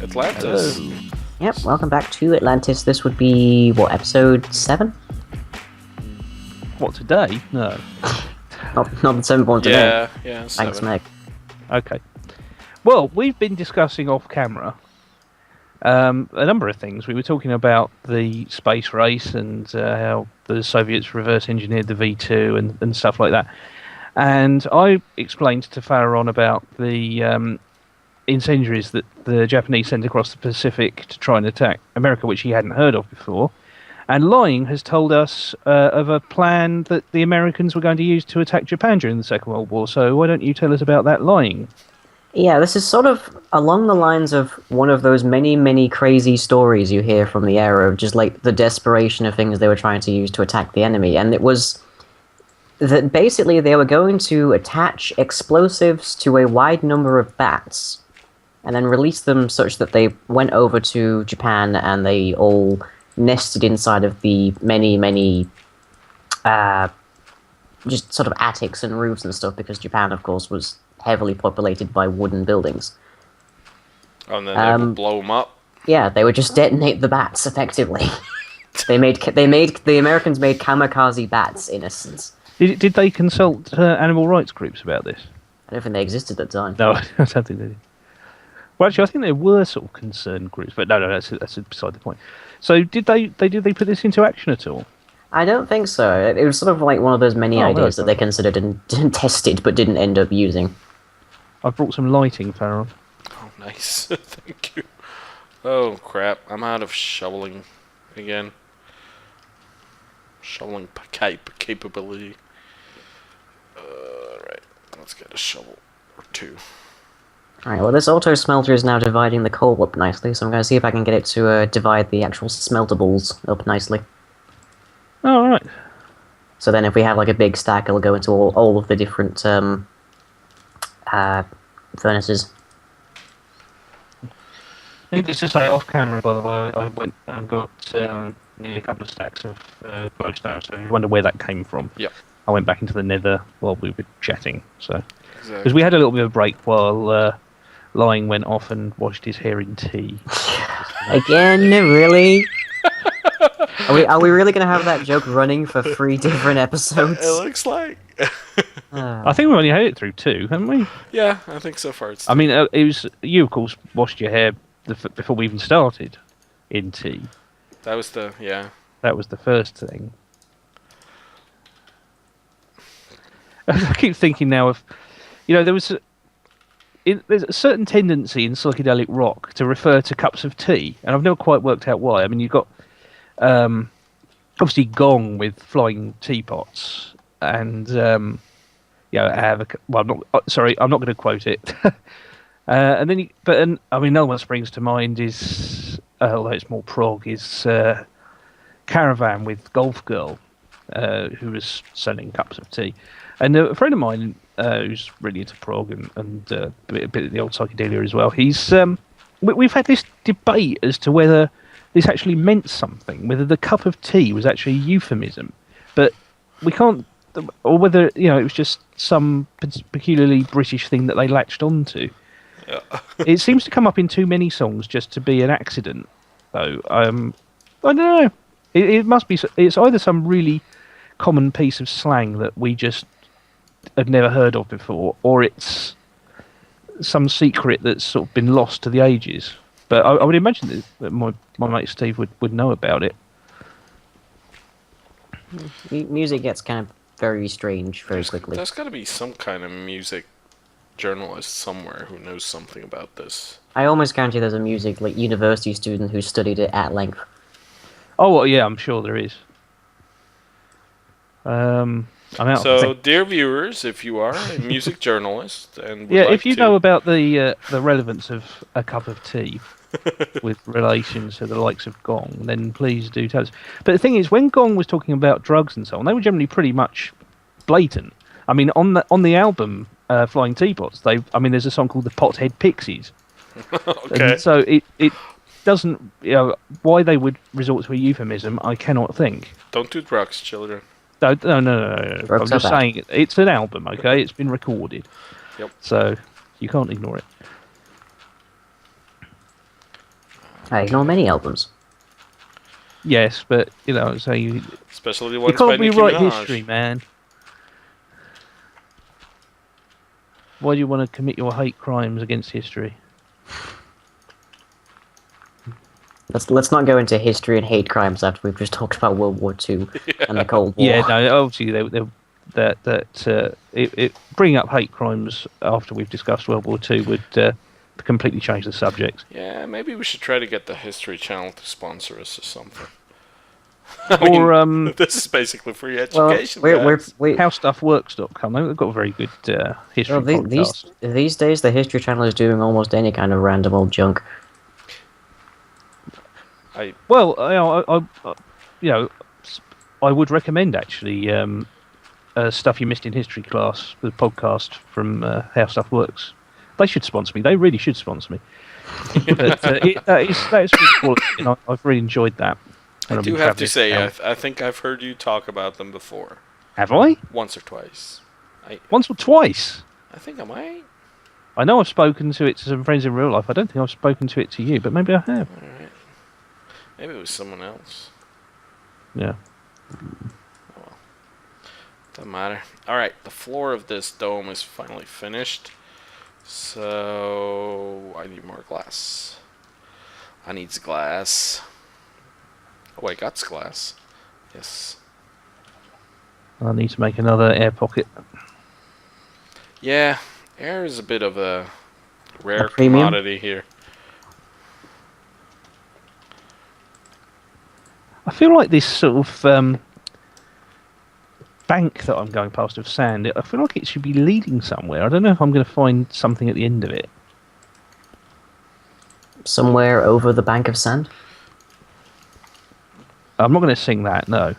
Atlantis. Hello. Yep, welcome back to Atlantis. This would be, what, episode 7? What, today? No. Not the 7th one today. Yeah, Thanks, 7. Meg. Okay. Well, we've been discussing off camera a number of things. We were talking about the space race and how the Soviets reverse engineered the V2 and stuff like that. And I explained to Fallaron about the incendiaries that the Japanese sent across the Pacific to try and attack America, which he hadn't heard of before. And Lying has told us of a plan that the Americans were going to use to attack Japan during the Second World War. So why don't you tell us about that, Lying? Yeah, this is sort of along the lines of one of those many, many crazy stories you hear from the era of just like the desperation of things they were trying to use to attack the enemy. And it was that basically they were going to attach explosives to a wide number of bats and then release them such that they went over to Japan and they all nested inside of the many, many just sort of attics and roofs and stuff, because Japan, of course, was heavily populated by wooden buildings. Oh, and then they would blow them up? Yeah, they would just detonate the bats, effectively. The Americans made kamikaze bats, in essence. Did they consult animal rights groups about this? I don't think they existed at the time. No, I don't think they did. Well, actually, I think there were sort of concerned groups, but no, that's beside the point. So, did they put this into action at all? I don't think so. It was sort of like one of those many ideas that they considered and tested, but didn't end up using. I've brought some lighting, Fallaron. Oh, nice. Thank you. Oh, crap. I'm out of shoveling again. Shoveling capability. Right. Let's get a shovel or two. Alright, well, this auto smelter is now dividing the coal up nicely, so I'm going to see if I can get it to divide the actual smeltables up nicely. Oh, all right. So then if we have like a big stack, it'll go into all of the different furnaces. Needless to say, off camera, by the way, I went and got nearly a couple of stacks of glowstone, so you wonder where that came from. Yep. I went back into the nether while we were chatting, so... Exactly. Because we had a little bit of a break while Lying went off and washed his hair in tea. Again, really? Are we really going to have that joke running for 3 different episodes? It looks like. I think we've only had it through 2, haven't we? Yeah, I think so far it's... I mean, it was you, of course, washed your hair before we even started in tea. That was the... yeah. That was the first thing. I keep thinking now of... You know, there's a certain tendency in psychedelic rock to refer to cups of tea, and I've never quite worked out why. I mean, you've got obviously Gong with flying teapots, and I'm not going to quote it. And then, I mean, no one springs to mind is, although it's more prog, is Caravan with Golf Girl, who was selling cups of tea, and a friend of mine. Who's really into prog and a bit of the old psychedelia as well. We've had this debate as to whether this actually meant something, whether the cup of tea was actually a euphemism, but we can't, or whether it was just some peculiarly British thing that they latched onto. Yeah. It seems to come up in too many songs just to be an accident, though. I don't know. It must be. It's either some really common piece of slang that we just had never heard of before, or it's some secret that's sort of been lost to the ages. But I would imagine that my mate Steve would know about it. Music gets kind of very strange very quickly. There's got to be some kind of music journalist somewhere who knows something about this. I almost guarantee there's a music university student who studied it at length. Oh, well, yeah, I'm sure there is. So, dear viewers, if you are a music journalist and if you know about the relevance of a cup of tea with relation to the likes of Gong, then please do tell us. But the thing is, when Gong was talking about drugs and so on, they were generally pretty much blatant. I mean, on the album Flying Teapots, there's a song called the Pothead Pixies. Okay. And so it doesn't, why they would resort to a euphemism, I cannot think. Don't do drugs, children. No. I'm just saying it's an album, okay? It's been recorded. Yep. So you can't ignore it. I ignore many albums. Yes, but so you Especially the you ones by can't Nicki rewrite Minaj. history, man. Why do you want to commit your hate crimes against history? Let's not go into history and hate crimes after we've just talked about World War II and the Cold War. Yeah, no, obviously bringing up hate crimes after we've discussed World War Two would completely change the subject. Yeah, maybe we should try to get the History Channel to sponsor us or something. I mean, Or this is basically free Well, education, we're guys. howstuffworks.com. They've got a very good history podcast. these days the History Channel is doing almost any kind of random old junk. Well, I would recommend actually stuff you missed in history class, the podcast from How Stuff Works. They should sponsor me. They really should sponsor me. But that is really cool. I've really enjoyed that. I do have to say, I think I've heard you talk about them before. Have I? Once or twice. Once or twice? I think I might. I know I've spoken to it to some friends in real life. I don't think I've spoken to it to you, but maybe I have. All right. Maybe it was someone else. Yeah. Oh well. Doesn't matter. Alright, the floor of this dome is finally finished. So I need more glass. I need glass. Oh, I got glass. Yes. I need to make another air pocket. Yeah, air is a bit of a rare premium? commodity here. I feel like this sort of bank that I'm going past of sand, I feel like it should be leading somewhere. I don't know if I'm going to find something at the end of it. Somewhere over the bank of sand. I'm not going to sing that, no.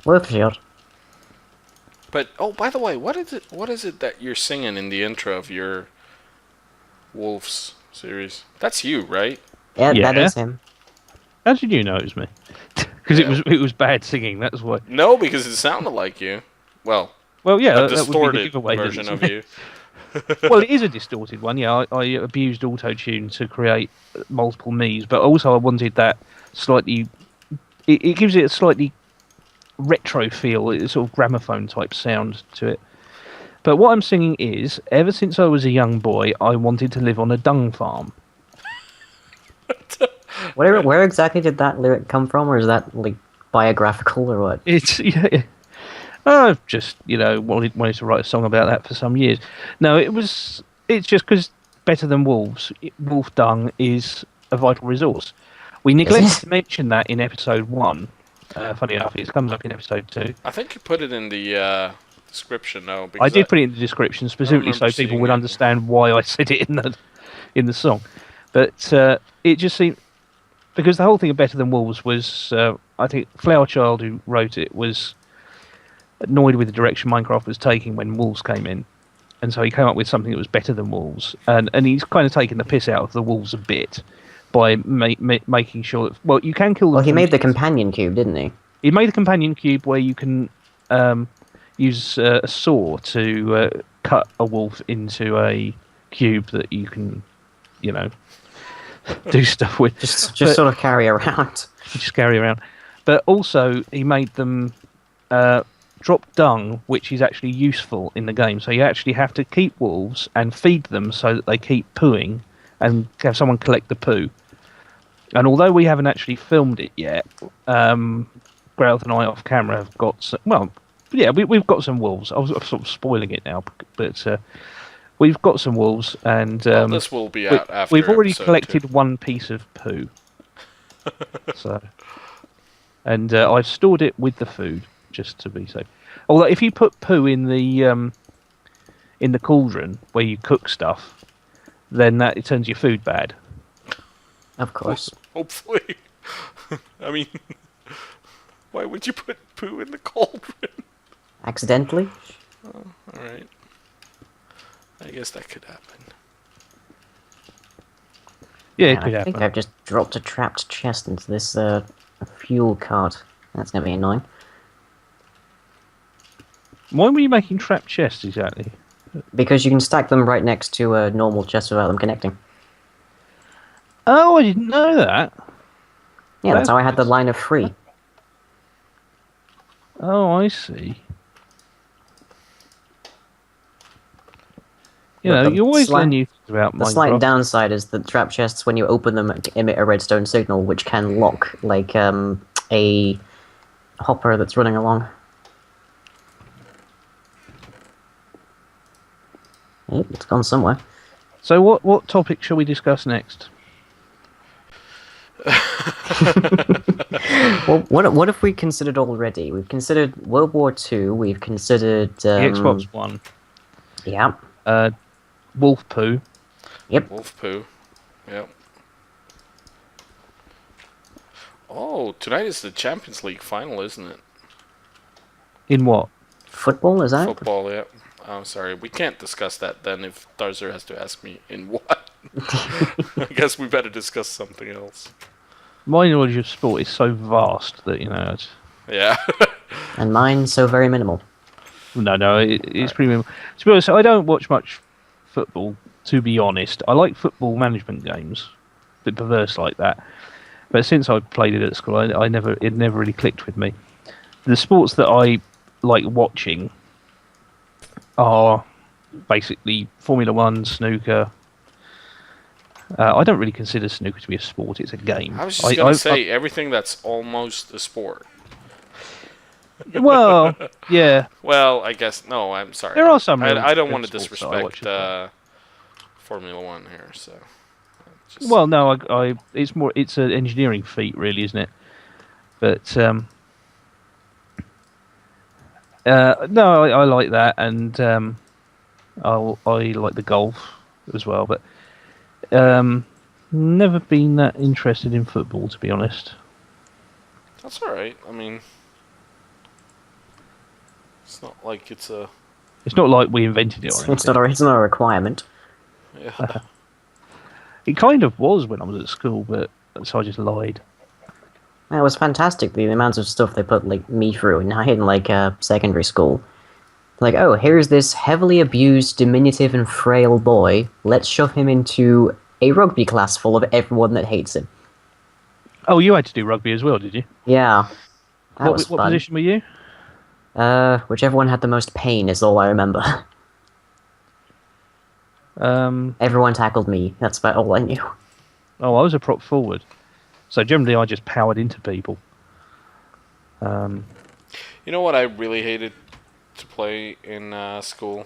Worth a shot. But oh, by the way, what is it that you're singing in the intro of your Wolves series? That's you, right? Yeah, Yeah. that is him. How did you know it was me? Because it was bad singing, that's why. No, because it sounded like you. Well, Well, yeah, a that would be the distorted giveaway that version it's of me. you. Well, it is a distorted one, yeah. I abused auto-tune to create multiple me's, but also I wanted that slightly... It gives it a slightly retro feel, it's sort of gramophone-type sound to it. But what I'm singing is, ever since I was a young boy, I wanted to live on a dung farm. Where exactly did that lyric come from, or is that like biographical or what? It's yeah. I've just wanted to write a song about that for some years. No, it's just because Better Than Wolves, wolf dung is a vital resource. We neglected to mention that in episode 1. Funny enough, it comes up in episode 2. I think you put it in the description, though. I did put it in the description specifically so remember people seeing would it. understand why I said it in the song. But it just seemed, because the whole thing of Better Than Wolves was, I think Flowerchild, who wrote it, was annoyed with the direction Minecraft was taking when Wolves came in, and so he came up with something that was better than Wolves, and he's kind of taken the piss out of the Wolves a bit by making sure that, well, you can kill them. Well, he made the companion cube, didn't he? He made a companion cube where you can use a saw to cut a wolf into a cube that you can, do stuff with. Just sort of carry around. Just carry around. But also, he made them drop dung, which is actually useful in the game. So you actually have to keep wolves and feed them so that they keep pooing, and have someone collect the poo. And although we haven't actually filmed it yet, Growth and I off camera have got some, we've got some wolves. I was sort of spoiling it now, but we've got some wolves, and Well, this will be out after we've already episode collected 2. one piece of poo. And I've stored it with the food, just to be safe. Although if you put poo in the cauldron where you cook stuff, then it turns your food bad. Of course. Hopefully. I mean, why would you put poo in the cauldron? Accidentally? Alright. I guess that could happen. Yeah, it Man, could I happen. think I've just dropped a trapped chest into this fuel cart. That's gonna be annoying. Why were you making trap chests exactly? Because you can stack them right next to a normal chest without them connecting. Oh, I didn't know that. Yeah, that's how I had the That's- line of free. Oh, I see. You But know, the you always learn slight, new things about the slight Minecraft. downside is that trap chests, when you open them, emit a redstone signal, which can lock, like a hopper that's running along. Oh, it's gone somewhere. So, what topic shall we discuss next? Well, what have we considered already? We've considered World War II. We've considered The Xbox One, Yeah. Wolf Poo. Yep. Wolf poo. Yep. Oh, tonight is the Champions League final, isn't it? In what? Football, is that? Football, yeah. I'm sorry, we can't discuss that then if Darzer has to ask me in what. I guess we better discuss something else. My knowledge of sport is so vast that it's, Yeah. And mine so very minimal. no, it's pretty minimal. To be honest, I don't watch much football. To be honest, I like football management games, a bit perverse like that. But since I played it at school, it never really clicked with me. The sports that I like watching are basically Formula One, snooker. I don't really consider snooker to be a sport; it's a game. I was just going to say, everything that's almost a sport. Well, yeah. Well, I guess, no, I'm sorry. There are some I don't real want to sports that I watch disrespect as Formula One here, so. Well, no, it's an engineering feat, really, isn't it? But no, I like that, and I like the golf as well. But never been that interested in football, to be honest. That's alright. I mean, it's not like it's a... It's not like we invented it. Or It's not a requirement. Yeah. It kind of was when I was at school, but so I just lied. It was fantastic, the amount of stuff they put like me through in secondary school. Like, oh, here's this heavily abused, diminutive, and frail boy. Let's shove him into a rugby class full of everyone that hates him. Oh, you had to do rugby as well, did you? Yeah. That was What fun. position were you? Whichever one had the most pain is all I remember. Everyone tackled me. That's about all I knew. Oh, I was a prop forward. So generally I just powered into people. You know what I really hated to play in school?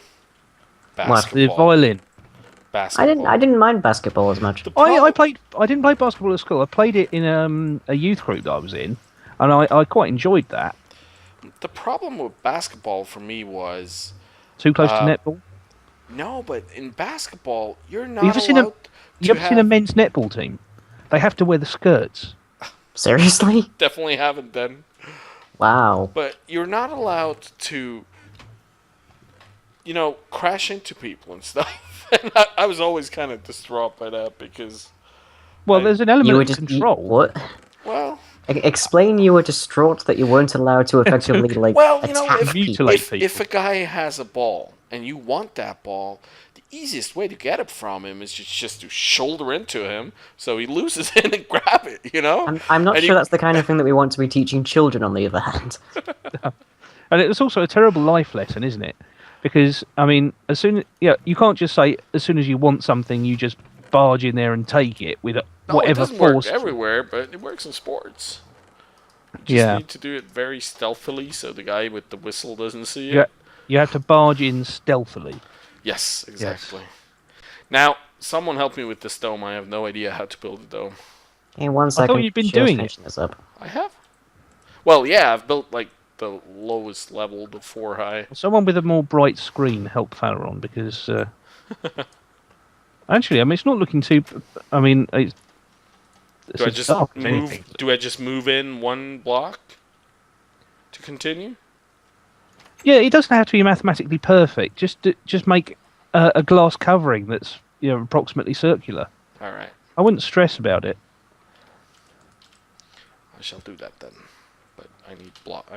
Basketball. The violin. Basketball. I didn't mind basketball as much. I didn't play basketball at school. I played it in a youth group that I was in, and I quite enjoyed that. The problem with basketball for me was... Too close to netball? No, but in basketball, you're not You ever seen a have... men's netball team? They have to wear the skirts. Seriously? Definitely haven't then. Wow. But you're not allowed to, crash into people and stuff. And I was always kind of distraught by that because... Well, there's an element of You, control. what? Well... Explain you were distraught that you weren't allowed to effectively, attack people. If a guy has a ball and you want that ball, the easiest way to get it from him is just to shoulder into him so he loses it and grab it, I'm not sure that's the kind of thing that we want to be teaching children, on the other hand. And it's also a terrible life lesson, isn't it? Because, I mean, you can't just say, as soon as you want something, you just barge in there and take it with whatever it doesn't force. work everywhere, but it works in sports. You just need to do it very stealthily so the guy with the whistle doesn't see it. You have to barge in stealthily. Yes, exactly. Yes. Now, someone help me with this dome. I have no idea how to build a dome. In 1 second. I thought you'd been doing it. This up. I have? Well, yeah, I've built, the lowest level, the 4 high. Someone with a more bright screen help Fallaron, because... Actually, I mean, it's not looking too... I mean, do I just move in 1 block to continue? Yeah, it doesn't have to be mathematically perfect. Just make a glass covering that's approximately circular. All right. I wouldn't stress about it. I shall do that then, but I need blocks.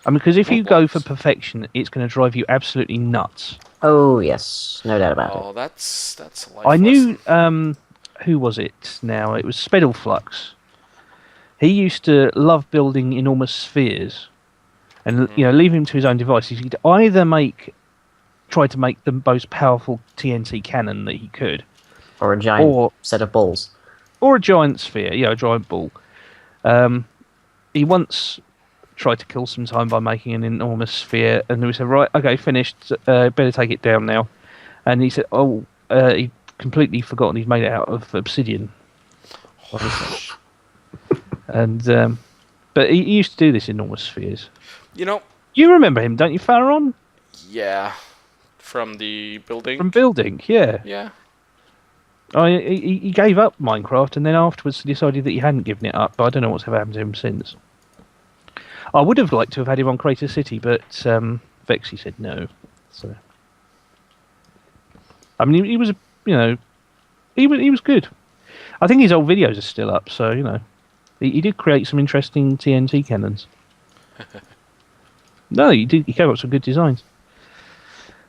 I mean, because if you go for perfection, it's going to drive you absolutely nuts. Oh yes, no doubt about it. Oh, that's a life I knew. lesson. who was it now? It was Spedalflux. He used to love building enormous spheres, and leave him to his own devices. He'd either try to make the most powerful TNT cannon that he could, Or a giant set of balls. Or a giant sphere, a giant ball. He once tried to kill some time by making an enormous sphere, and we said, right, okay, finished, better take it down now. And he said, he'd completely forgotten he'd made it out of obsidian. And but he used to do this enormous spheres. You remember him, don't you, Fallaron? Yeah. From the building? From building, yeah. Yeah. He gave up Minecraft, and then afterwards decided that he hadn't given it up, but I don't know what's ever happened to him since. I would have liked to have had him on Crater City, but Vexy said no. So, I mean, he was, he was good. I think his old videos are still up, so he did create some interesting TNT cannons. No, he did. He came up with some good designs.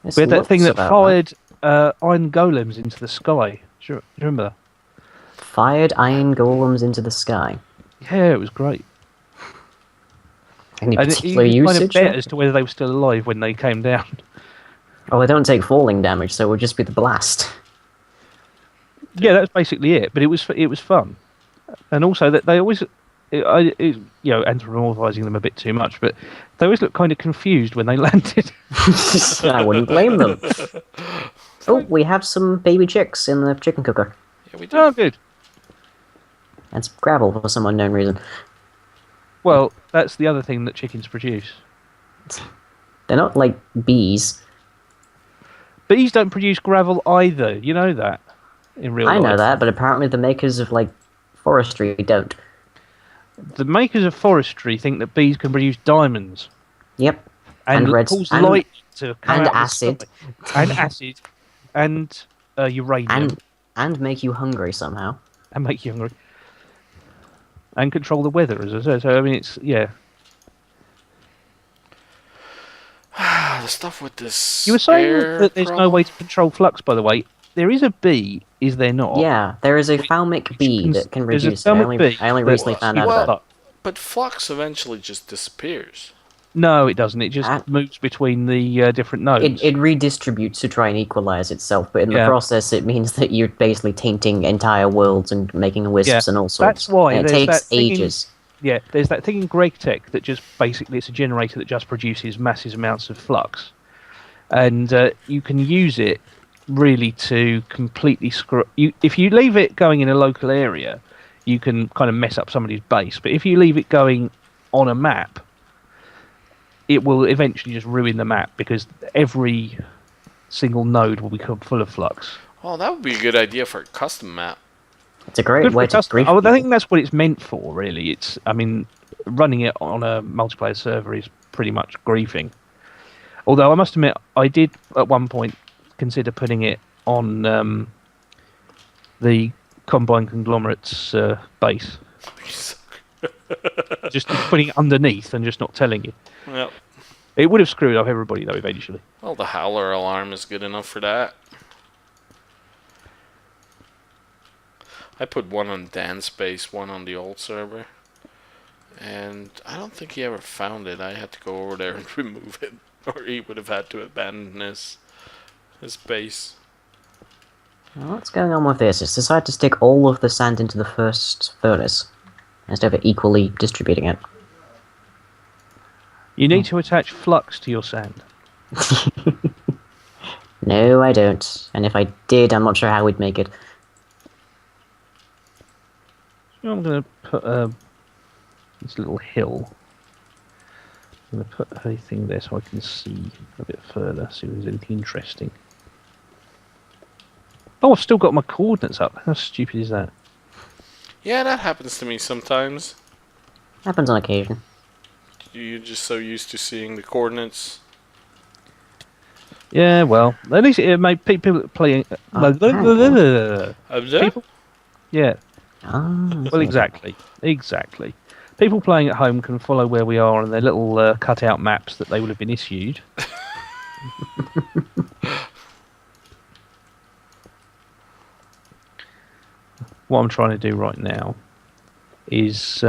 We had that thing that fired iron golems into the sky. Do you remember that? Fired iron golems into the sky. Yeah, it was great. Any particular usage? Kind of bet or? as to whether they were still alive when they came down. Oh, they don't take falling damage, so it would just be the blast. Yeah, that's basically it. But it was fun, and also that they always, anthropomorphizing them a bit too much, but they always look kind of confused when they landed. I wouldn't blame them. Oh, we have some baby chicks in the chicken cooker. Yeah, we do. Oh, good. That's gravel for some unknown reason. Well, that's the other thing that chickens produce. They're not like bees. Bees don't produce gravel either. You know that in real life. I know that, but apparently the makers of forestry don't. The makers of forestry think that bees can produce diamonds. Yep. And cause light to come and out acid. Of the sky. And acid. And uranium. And make you hungry somehow. And make you hungry. And control the weather, as I said. So, I mean, it's, yeah. The stuff with this. You were saying that there's no way to control flux, by the way. There is a bee, is there not? Yeah, there is a thalmic bee that can reduce it. I only recently found out about it. But flux eventually just disappears. No, it doesn't. It just moves between the different nodes. It redistributes to try and equalize itself, but in the process, it means that you're basically tainting entire worlds and making wisps and all sorts. That's why it takes ages. There's that thing in GregTech that just basically it's a generator that just produces massive amounts of flux, and you can use it really to completely screw. If you leave it going in a local area, you can kind of mess up somebody's base. But if you leave it going on a map, it will eventually just ruin the map because every single node will become full of flux. Oh, that would be a good idea for a custom map. It's a great way to grief I think that's what it's meant for, really. Running it on a multiplayer server is pretty much griefing. Although I must admit, I did at one point consider putting it on the Combine Conglomerate's base. Just putting it underneath and just not telling you. Yep. It would have screwed up everybody, though, eventually. Well, the Howler alarm is good enough for that. I put one on Dan's base, one on the old server. And I don't think he ever found it. I had to go over there and remove it. Or he would have had to abandon his base. Well, what's going on with this? It's decided to stick all of the sand into the first furnace, instead of equally distributing it. You need to attach flux to your sand. No, I don't. And if I did, I'm not sure how we'd make it. I'm going to put this little hill. I'm going to put a thing there so I can see a bit further, see if there's anything interesting. Oh, I've still got my coordinates up. How stupid is that? Yeah, that happens to me sometimes. Happens on occasion. You're just so used to seeing the coordinates. Yeah, well, at least it made people playing. People, yeah. Well, exactly. People playing at home can follow where we are on their little cut-out maps that they would have been issued. what I'm trying to do right now is,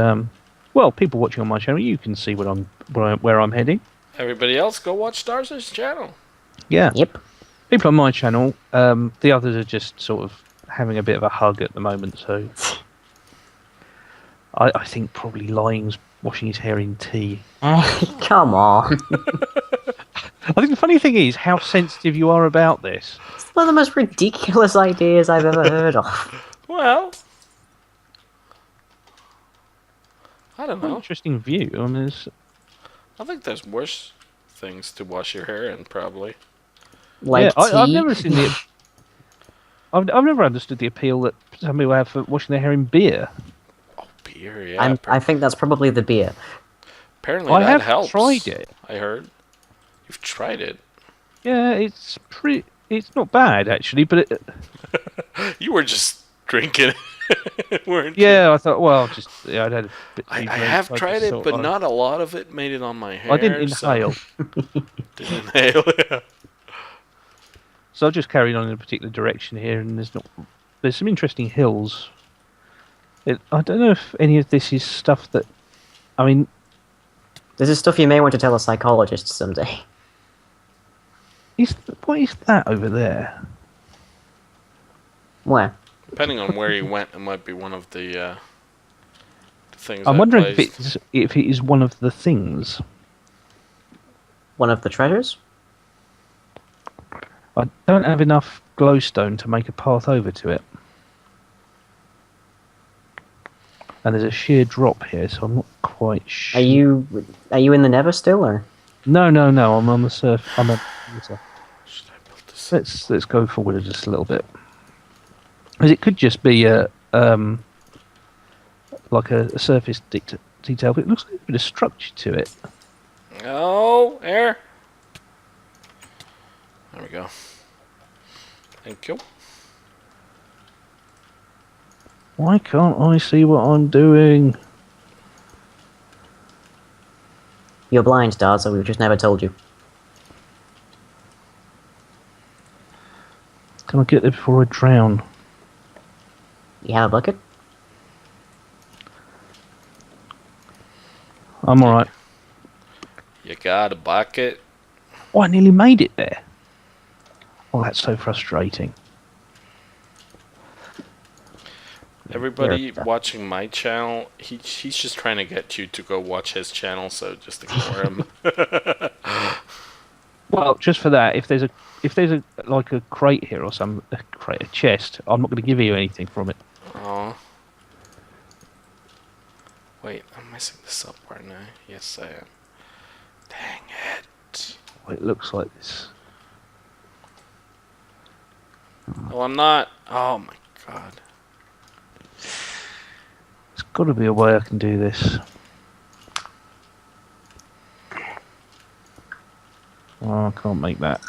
well, people watching on my channel, you can see where I'm heading. Everybody else, go watch Starz's channel. Yeah. Yep. People on my channel, the others are just sort of having a bit of a hug at the moment, so I think probably Lying's washing his hair in tea. Come on. I think the funny thing is how sensitive you are about this. It's one of the most ridiculous ideas I've ever heard of. Well, I don't know. Interesting view. I mean, I think there's worse things to wash your hair in, probably. Like tea. I've never seen the. I've never understood the appeal that some people have for washing their hair in beer. Oh, beer, yeah. I think that's probably the beer. Apparently I that have helps. tried it. I heard. You've tried it. Yeah, it's not bad actually, but it, You were just drinking it, weren't you? yeah, I thought, well, just I'd had a bit. I too have much, tried just it, thought, but oh. not a lot of it made it on my hair. I didn't inhale, Didn't inhale, yeah. so I just carried on in a particular direction here, and there's some interesting hills. I don't know if any of this is stuff that, I mean, This is stuff you may want to tell a psychologist someday. what is that over there? Where? Depending on where you went, it might be one of the things I'm I wondering placed. if it is one of the things. One of the treasures? I don't have enough glowstone to make a path over to it. And there's a sheer drop here, so I'm not quite sure. Are you in the Nether still, or? No, I'm on the surf. I'm on the surf. Should I build this? Let's go forward just a little bit. Because it could just be like a surface detail, but it looks like a bit of structure to it. Oh, air. There we go. Thank you. Why can't I see what I'm doing? You're blind, Dad, so we've just never told you. Can I get there before I drown? You have a bucket? I'm alright. You got a bucket? Oh, I nearly made it there. Oh, that's so frustrating. Everybody There. watching my channel, he's just trying to get you to go watch his channel, so just ignore him. Well, just for that, if there's a like a crate here or a chest, I'm not going to give you anything from it. Oh. Wait, I'm messing this up right now. Yes, I am. Dang it. Oh, it looks like this. Oh, I'm not. Oh my god. There's got to be a way I can do this. Oh, I can't make that.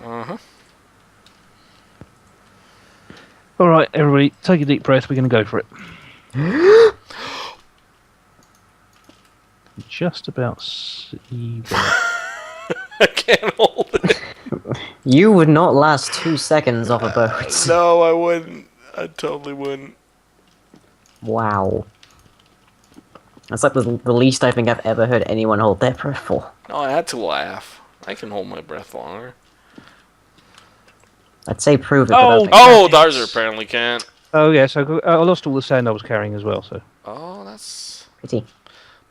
Uh-huh. All right, everybody, take a deep breath. We're going to go for it. Just about see that. I can't hold it. You would not last 2 seconds off a boat. No, I wouldn't. I totally wouldn't. Wow. That's like the least I think I've ever heard anyone hold their breath for. No, I had to laugh. I can hold my breath longer. I'd say prove it, Oh, but I Oh, Yes. Darzer apparently can't. Oh yes, I lost all the sand I was carrying as well. So Oh, that's... pity.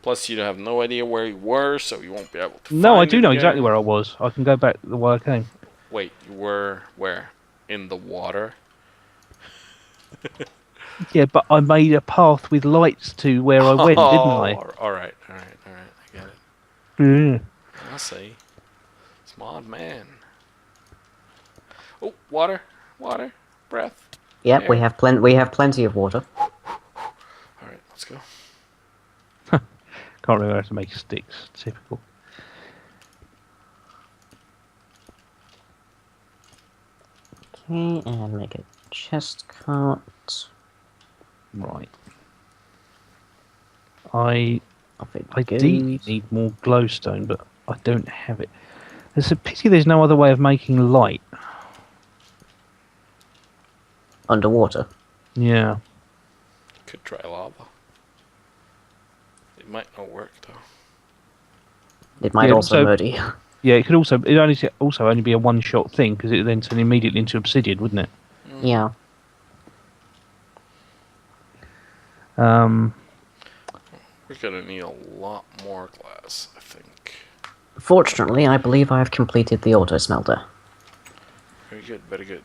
Plus, you have no idea where you were, so you won't be able to no, I find do it know again. exactly where I was. I can go back the way I came. Wait, you were where? In the water? Yeah, but I made a path with lights to where I went, didn't I? Alright, I get it. Yeah. I see. Smart man. Oh, water, breath. Yep, we Air. have plenty of water. Alright, let's go. Can't remember how to make sticks. Typical. Okay, and make a chest cart. Right. I Off it ideally goes. need more glowstone, but I don't have it. It's a pity there's no other way of making light. underwater. Yeah. Could try lava. It might not work though. It might Yeah, also so- murder you. Yeah, it could also only be a one-shot thing because it then turn immediately into obsidian, wouldn't it? Yeah. Um, We're gonna need a lot more glass, I think. Fortunately, I believe I have completed the auto smelter. Very good, very good.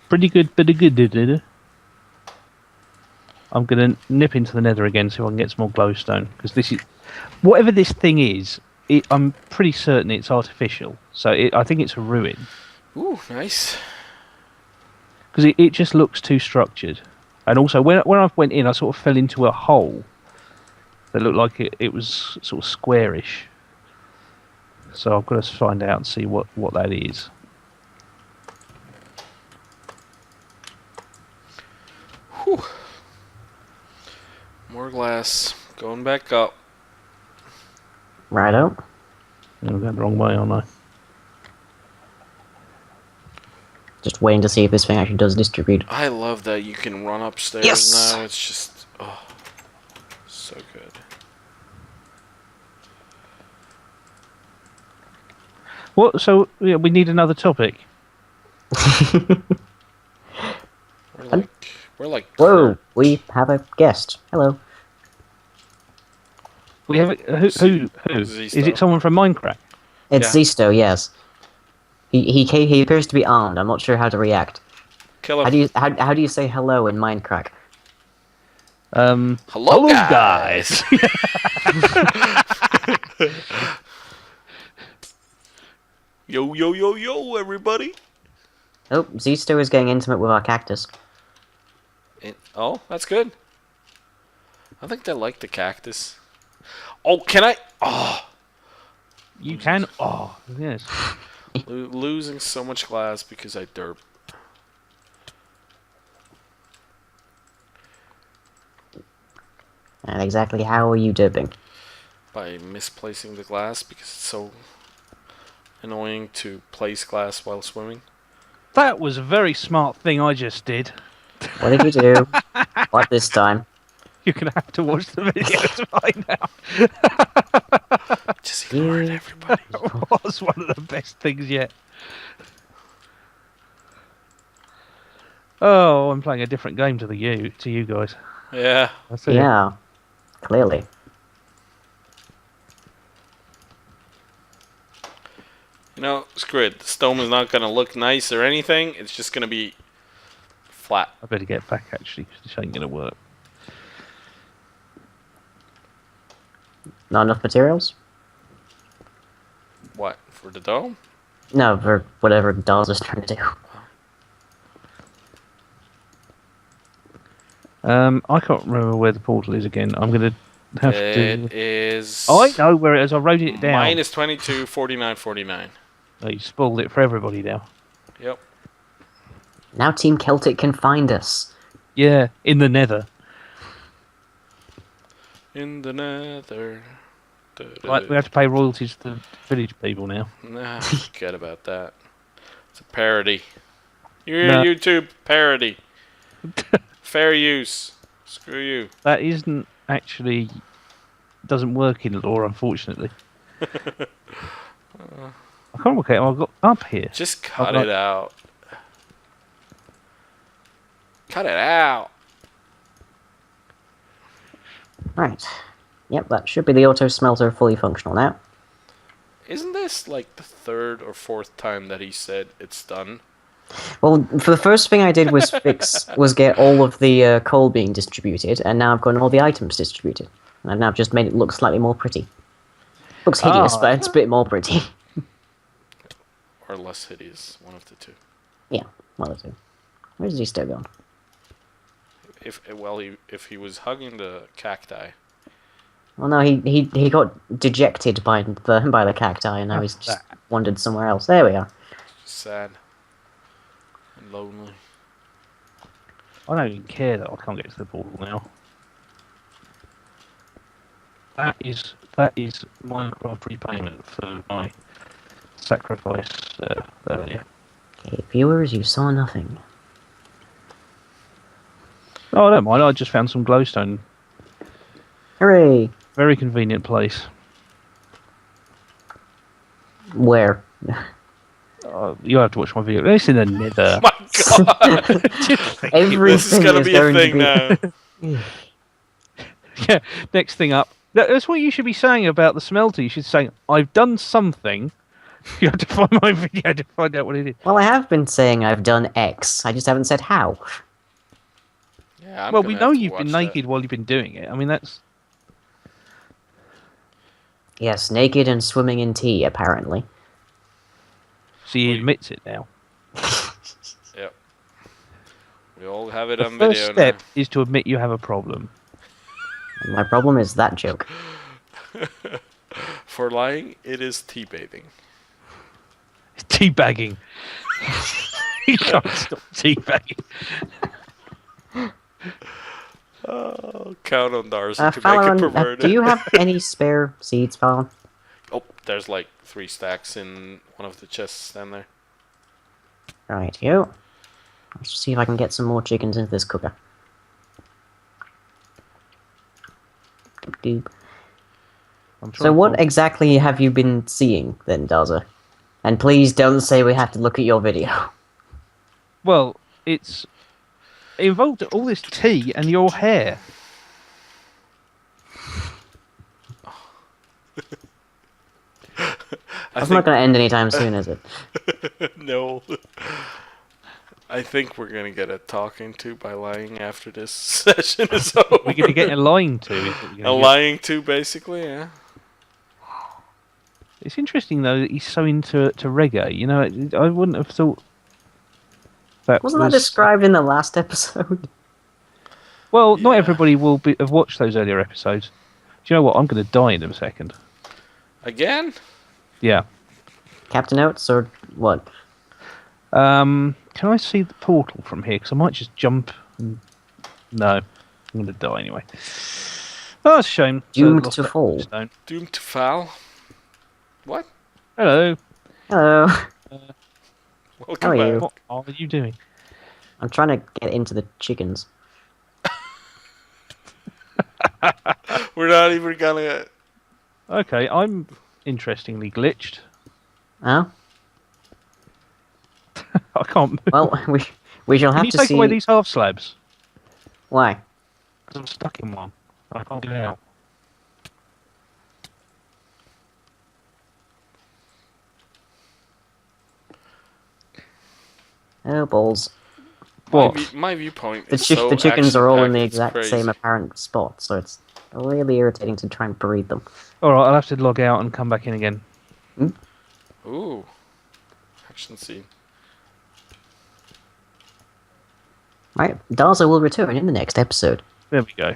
pretty good. I'm gonna nip into the Nether again so I can get some more glowstone because this is whatever this thing is. I'm pretty certain it's artificial, so I think it's a ruin Ooh, nice. because it just looks too structured. And also, when I went in, I sort of fell into a hole that looked like it was sort of squarish. So I've got to find out and see what that is. Whew. More glass. Going back up. Righto. I'm going the wrong way, aren't I? Just waiting to see if this thing actually does distribute. I love that you can run upstairs Yes! now. It's just, oh, so good. What? So yeah, we need another topic. We're like. Whoa, we have a guest. Hello. We have who? Is it someone from Minecraft? It's Yeah. Zisto, yes. He appears to be armed. I'm not sure how to react. Kill him. How do you say hello in Minecraft? Hello, guys. Yo, yo, yo, yo, everybody. Oh, Zisto is getting intimate with our cactus. Oh, that's good. I think they like the cactus. Oh, can I? Oh, You can. Oh, yes. losing so much glass because I derp. And exactly how are you dipping? By misplacing the glass because it's so annoying to place glass while swimming. That was a very smart thing I just did. What did you do? What this time? You're gonna have to watch the video to find out. Just ignore it, You- everybody. It was one of the best things yet. Oh, I'm playing a different game to you guys. Yeah. That's it. Yeah, clearly. You know, screw it. The stone is not going to look nice or anything. It's just going to be flat. I better get back actually, because this ain't gonna work. Not enough materials? What? For the dome? No, for whatever Dawes is trying to do. I can't remember where the portal is again. I'm gonna have It to. is. Oh, I know where it is. I wrote it down. Minus 22, 49, 49. Oh, you spoiled it for everybody now. Yep. Now Team Celtic can find us. Yeah, in the Nether. In the nether. Right, we have to pay royalties to the village people now. Nah, forget about that. It's a parody. You're No. a YouTube parody. Fair use. Screw you. That isn't actually doesn't work in law, unfortunately. I can't work out how I got up here. Just cut like- it out. Cut it out. Right. Yep, that should be the auto smelter fully functional now. Isn't this like the third or fourth time that he said it's done? Well, for the first thing I did was get all of the coal being distributed, and now I've got all the items distributed. And I've now just made it look slightly more pretty. Looks hideous, but it's a bit more pretty. Or less hideous, one of the two. Yeah, one of the two. Where's he still gone? If he was hugging the cacti. Well, no, he got dejected by the cacti, and now he's just wandered somewhere else. There we are. Sad. And lonely. I don't even care that I can't get to the portal now. That is Minecraft repayment for my sacrifice earlier. Okay, viewers, you saw nothing. Oh, I don't mind. I just found some glowstone. Hooray! Very convenient place. Where? You have to watch my video. It's in the Nether. My God, Just think this is Everything gonna be a going thing to be... now. Yeah. Next thing up. That's what you should be saying about the smelter. You should say, "I've done something." You have to find my video to find out what it is. Well, I have been saying I've done X. I just haven't said how. Yeah, I'm Well, gonna we have know to you've been watch naked while you've been doing it. I mean, that's Yes, naked and swimming in tea, apparently. she Well, admits it now. that. Yep. We all have it The on first video step is to admit you have a problem. And my problem is that joke. now. For lying, it is tea bathing. Teabagging. You can't stop teabagging. Oh, count on Darcy to make it Fallaron, perverted. do you have any spare seeds, Fallaron? Oh, there's like 3 stacks in one of the chests down there. Right, you. Let's see if I can get some more chickens into this cooker. Doop doop. So what exactly have you been seeing then, Daza? And please don't say we have to look at your video. Well, it involved all this tea and your hair. That's not going to end anytime soon, is it? No. I think we're gonna get a talking to by lying after this session is over. We're going to get a lying to. Is what we're A gonna get. lying to, basically, yeah. It's interesting though that he's so into reggae. You know, I wouldn't have thought that Wasn't that was described in the last episode? Well, not Yeah. everybody will have watched those earlier episodes. Do you know what? I'm going to die in a second. Again? Yeah. Captain Oates or what? Can I see the portal from here? Because I might just jump. No, I'm going to die anyway. Oh, that's a shame. Doomed Lost to that fall. stone. Doomed to foul? What? Hello. Hello. Welcome How are back. you? What are you doing? I'm trying to get into the chickens. We're not even gonna... Okay, I'm interestingly glitched. Oh? I can't move. Well, we shall Can have you to take see... away these half slabs? Why? Because I'm stuck in one. I can't get out. Oh, balls. What? My viewpoint The, is so the chickens are all in the action-packed, it's exact crazy. same apparent spot, so it's really irritating to try and breed them. Alright, I'll have to log out and come back in again. Ooh. Action scene. Right, Darza will return in the next episode. There we go.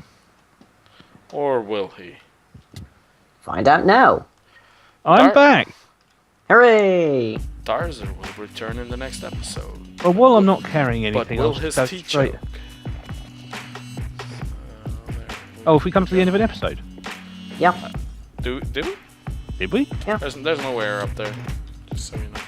Or will he? Find out now. I'm Dar- back! Darza Hooray! will return in the next episode. Well, while I'm not carrying But anything, will I'll his go tea straight. choke? Oh, if we come to the end of an episode. Yep. Do we? Did we? There's nowhere up there. Just so you know.